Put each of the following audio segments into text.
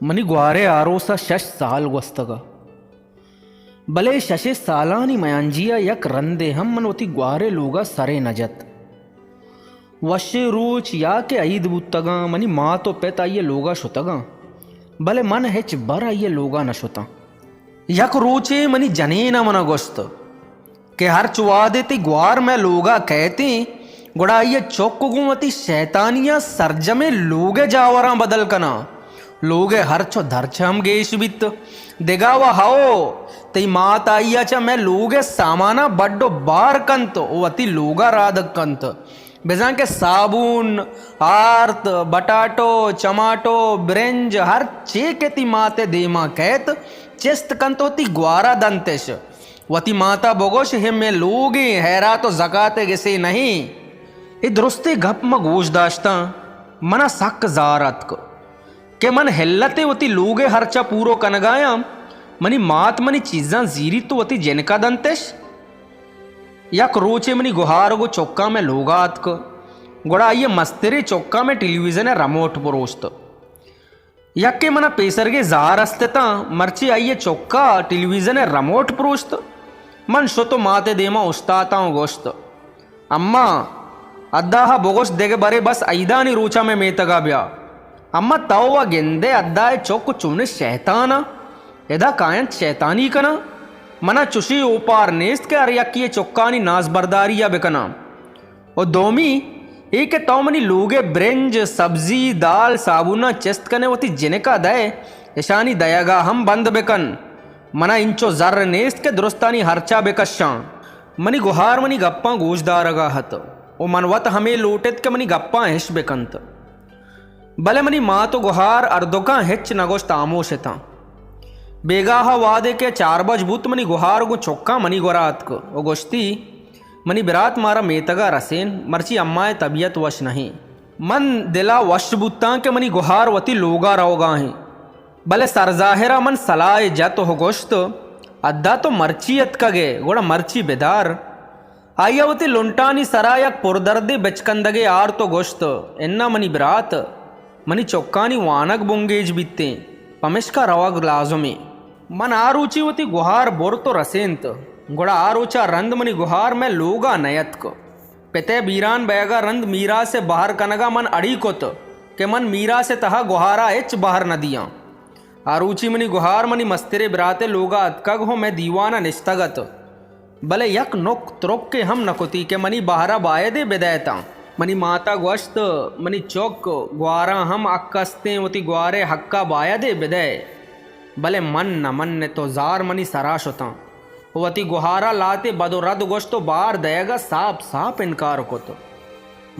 Money ग्वारे आरोस शश साल वस्तग भले शशे सालानी मयांजिया यक रंदे हम मनोती ग्वारे लोगा सरे नजत वशे रोच या के ईद बुतगा मनी माँ तो पेता ये लोगा शुतगा भले मन हेच बर ये लोगा न शुता यक रोचे मनी जने न मना गोस्त के हर चुवा देती ग्वार में लोगा कहते गुड़ा ये चौक गुमती शैतानिया सरजमे लोगे जावरा बदल कना लोगे हरचो धरछम गेश बित देगावा हाओ तई मात आइया चा मैं लोगे सामाना बड्डो बार कंत वती लोगा राधक कंत बेजा के साबुन आर्त बटाटो चमाटो ब्रेंज हर चे केती माते देमा कहत चेस्त कंत होती ग्वारा दंतेश वती माता बोगोश हे में लोगे हैरा तो जकाते गिसे नहीं ये दुरुस्ते घप म गोश दाश्ता मना सक जारत को के मन हेल्लते वती लोगे हरचा पूरो कनगाया मनी मात मनी चीज़ां जीरी तो वती जेनका दंतेश या क्रोचे मनी गुहार गो चौका में लोगात को गोड़ा ये मस्तेरे चौका में टेलीविजन है रमोट परोस्त यक्के मना पेसर के जार अस्तेता मर्ची आइए चौका टेलीविजन है रमोट परोस्त मन शो तो माते देमा उस्ताता हूँ गोश्त अम्मा अद्दाहा बोगोश देगे बरे बस ऐदानी रूचा में मेतगा ब्या अम्मा तवा गेंदे अद्दाए चौक चुने शैताना यदा कायन शैतानी कना मना चुशी ऊपार नेस्त के अरियक्की चौक्कानी नाजबरदारी या बेकना और दोमी एक तौमनी लोगे ब्रेंज सब्जी दाल साबुना चेस्त कने वती जिनेका दय यशानी दयागा हम बंद बेकन मना इंचो जर्र नेस्त के दुरुस्तानी हरचा बेकशां मनी गुहार मनी गप्पा गोजदारगा हत ओ मनवत हमें लोटेत के मनी गप्पा हिश बेकंत भले मनी माँ तो गुहार अर्दोका हिच नगोश तामोशता बेगाहा वादे के 4 बज बुत मनी गुहार गो चौक्का मनी गोरात को ओ गोश्ती मनी बिरात मारा मेतगा रसेन मर्ची अम्माए तबीयत वश नहीं मन दिला वश बुत्ता के मनी गुहार वती लोगा रोगा हैं भले सरजाहिरा मन सलाए जत हो गोश्त अद्दा तो मर्चियत कगे गोड़ा मर्ची बेदार आयावती लुंटानी सरायक पुरदर्दे बचकंदगे आर तो गोश्त एन्ना मनी बिरात मनी चौक्कानी वानक बुंगेज बीते पमेशका रवाग लाजो में मन आरूची वती गुहार बोर तो रसेंत गोड़ा आरूचा रंद मनी गुहार में लोगा नयत को पेते बीरान बैगा रंद मीरा से बाहर कनगा मन अड़ी को तो के मन मीरा से तहा गुहारा एच बाहर नदियाँ आरूची मनी गुहार मनी मस्तेरे बिराते लोगा अतकग हो मैं दीवाना निस्तगत भले यक नोक त्रोक के हम नकुती के मनी बहरा बायदे बेदैता मनी माता गोश्त मनी चौक ग्वारा हम अक्कस्ते वती ग्वारे हक्का बायदे बेदय भले मन न मन ने तो जार मनी सराश होता वती गुहारा लाते बदो रद गोश्त तो बार दयगा साप साप इनकार को तो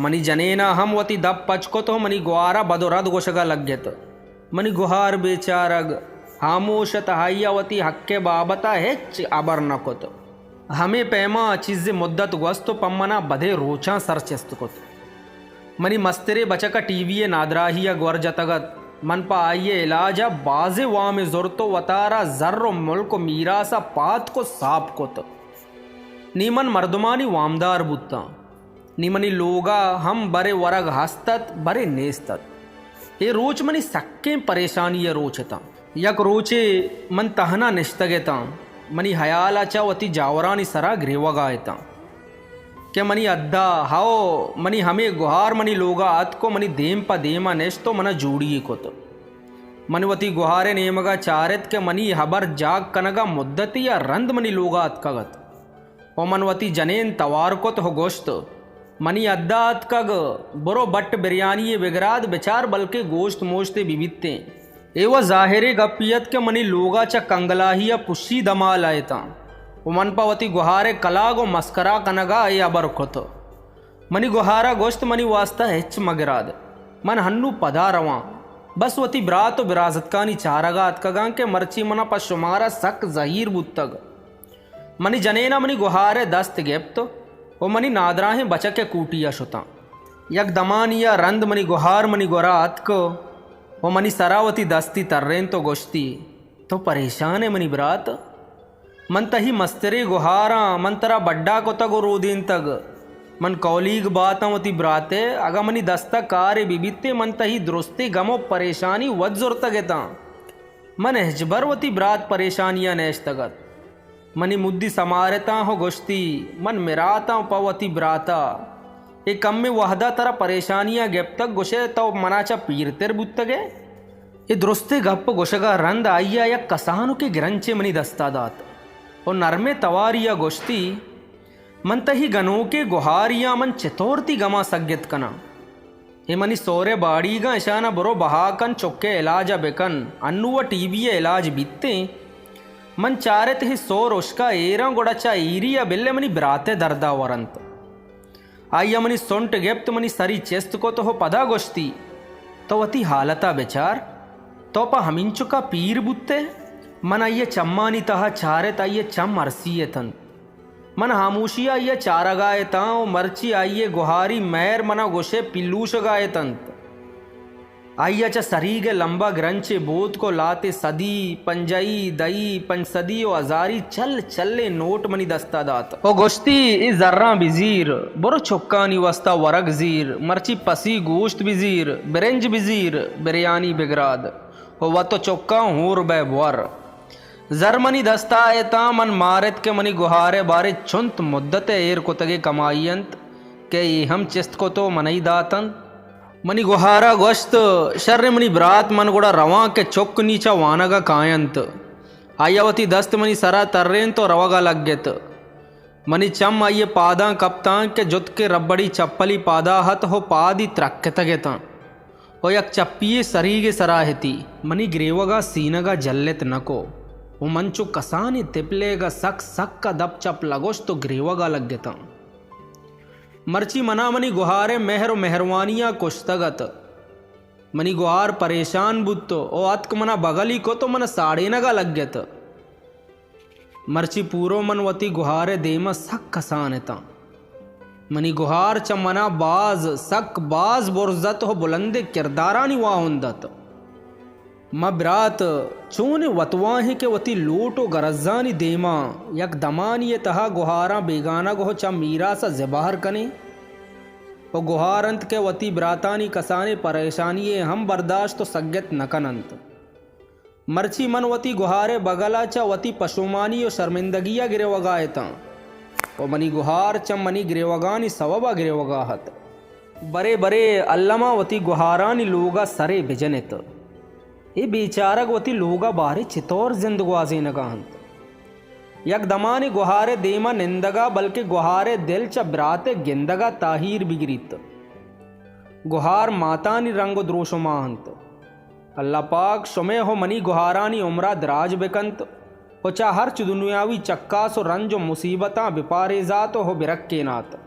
मनी जनेना हम वती दब पच को तो मनी ग्वारा बदो रद गोशगा लग गए तो मनी गुहार बेचारग खामोश तहाइया वती हक्के बाबता हेच अबर न को तो हमें पैमा चीज़े मुद्दत गोस्तो पम्मना बधे रोचा सरचेस्त को मनी मस्तेरे बचका टीवी नादराहिया ग्वर जतगत मन पा आइए इलाजा बाजे वा में जोरतो वतारा जर्रो मुल्क मीरा सा पात को साप को तो नीमन मर्दमानी वामदार बुत्ता नीमनी लोगा हम बरे वरग हस्तत बरे नेस्तत ये रोच मनी सक्के परेशानी ये रोचता यक रोचे मन तहना निस्तगेता मनी हयालाचा वती जावरानी सरा ग्रेवगायता क्या मनी अद्दा हाओ मनी हमें गुहार मनी लोगा अत को मनी देम पा देमा नेश तो मना जोड़िए को तो मनवती गुहारे नेमगा चारित के मनी हबर जाग कनगा मुद्दती या रंद मनी लोगा अत कगत ओ मनवती जनेन तवार को तो हो गोश्त मनी अद्दा अत कग बरो बट बिरयानी ये बिगराद बेचार बल्कि गोश्त मोश्ते बिबितते एवं जाहिरे गपियत के मनी लोगा च कंगलाहिया पुशी दमा लायता उमन पावती गुहारे कलागो मस्करा कनगा ये अबर खुत मनी गुहारा गोश्त मनी वास्ता हेच मगराद मन हन्नु पदा रवा बस वती ब्रात बिराजत कानी चारगा अतकगा के मर्ची मना पर शुमारा सक जहीर बुत्तग मनी जनेना मनी गुहारे दस्त गेप्त ओ मनी नादराहें बचक के कूटिया शुता यक दमानिया रंद मनी गुहार मनी गोरा अतक वो मनी सरावती दस्ती तर्रेन तो गोश्ती तो परेशान है मनी ब्रात मन तही मस्तरे गुहारा मन तरा बड्डा को तगो रोदीन तग मन कौलीग बातवती ब्राते अगमनी दस्तक कार्य बिबिते मन तही दुरुस्ती गमो परेशानी वज्जुर तगेता मन हेजबरवती ब्रात परेशानियां नेस्तगत मनी मुद्दी समारता हो गोश्ती मन मिराता पवती ब्राता ए कम में वहदा तरह परेशानियां गेप तक गोशे तो मनाचा पीरतेर बुत्तगे ये दुरुस्ते गप्प गोशगा रंद आइया या कसानु के ग्रंचे मनी दस्तादात और नरमे तवारिया गोश्ती मन तही गनों के गुहारिया मन चितौरती गमा सग्यत कना हे मनी सोरे बाड़ीगा ईशाना बरो बहाकन चौके इलाजा बेकन अन्नुव टीवी इलाज बीतते मन चारे ही सोर उसका एरा गोड़ाचा ईरिया बिल्ले मनी ब्राते दर्दा वरंत आइया मनी सोंट गेप्त मनी सरी चेस्त को तो हो पदा गोश्ती तो वती हालता बेचार तो पा हमिंचु का पीर बुत्ते मन आइये चम्मानी तहा चारे ताइये चम अरसीये तन मन हामूशिया आइये चारगाए ताओ मर्ची आइये गुहारी मैर मना गोशे पिल्लूश गाए तंत आइया चा सरीगे लंबा ग्रंचे बोत को लाते सदी पंजई दई पंचसदी ओ अजारी चल चले नोट मनी दस्ता दात ओ गोश्ती इस जर्रा बिजीर बोरो चौक्कानी वस्ता वरग जीर मर्ची पसी गोश्त बिजीर बिरेंज बिजीर बिरयानी बिगराद ओ व तो चौक्का हूर बैर जर्मनी दस्ता एता मन मारत के मनी गुहारे बारे चुंत मुद्दत एर को तगे कमाईयंत के हम चिस्त को तो मनई दातंत मनी गुहारा गोश्त शर्र मनी ब्रात मन गुड़ा रवा के चौक नीचा वानगा कायंत आयावती दस्त मनी सरा तर्रेन तो रवगा लग्यत मनी चम आइये पादा कप्तां के जुत के रब्बड़ी चप्पली पादा हत हो पादी त्रक्के तगेता ओ यक चप्पिये सरीगे सराहती मनी ग्रेवगा सीनगा जल्लेत नको वो मंचु कसानी तिपलेगा सक सक का दब चप लगोश तो ग्रेवगा लग्यता मर्ची मना मनी गुहारे मेहर मेहरवानिया कुश्तगत मनी गुहार परेशान बुत्तो ओ अतक मना बगली को तो मन साड़े नगा लग्यत मर्ची पूरो मनवती गुहारे देमा सक कसानेता मनी गुहार च मना बाज सक बाज बुरजत हो बुलंदे किरदारानी वाहुंदत मब्रात चूने वतवाहे के वती लोटो गरजानी देमा यक दमानी ये तहा गुहारा बेगाना गो चा मीरा सा जबाहर कने ओ गुहारंत के वती ब्रातानी कसाने परेशानी हम बर्दाश्त तो सग्यत नकनंत मर्ची मन वती गुहारे बगला चा वती पशुमानी और शर्मिंदगिया गिरे वगायता ओ मनी गुहार च मनी गिरेवगानी सवबा गिरेवगाहत बरे बरे अल्लमा वती गुहारानी लोगा सरे बिजनित ये बेचारक वती लोगा बारे चितौर जिंदगवाजी नगाहंत यक दमानी गुहारे देमा निंदगा बल्कि गुहारे दिल च ब्राते गिंदगा ताहीर बिगरीत गुहार मातानी रंग द्रोशमाहंत अल्लाह पाक शुमे हो मनी गुहारानी उमरा दराज बेकंत होचा हर्च दुनियावी चक्कास और रंज मुसीबता बिपारेजात हो बिरक्के नात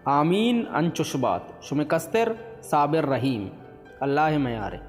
आमीन अनचुशबात शुमे कस्तर साबिर रहीम अल्लाह मयारे।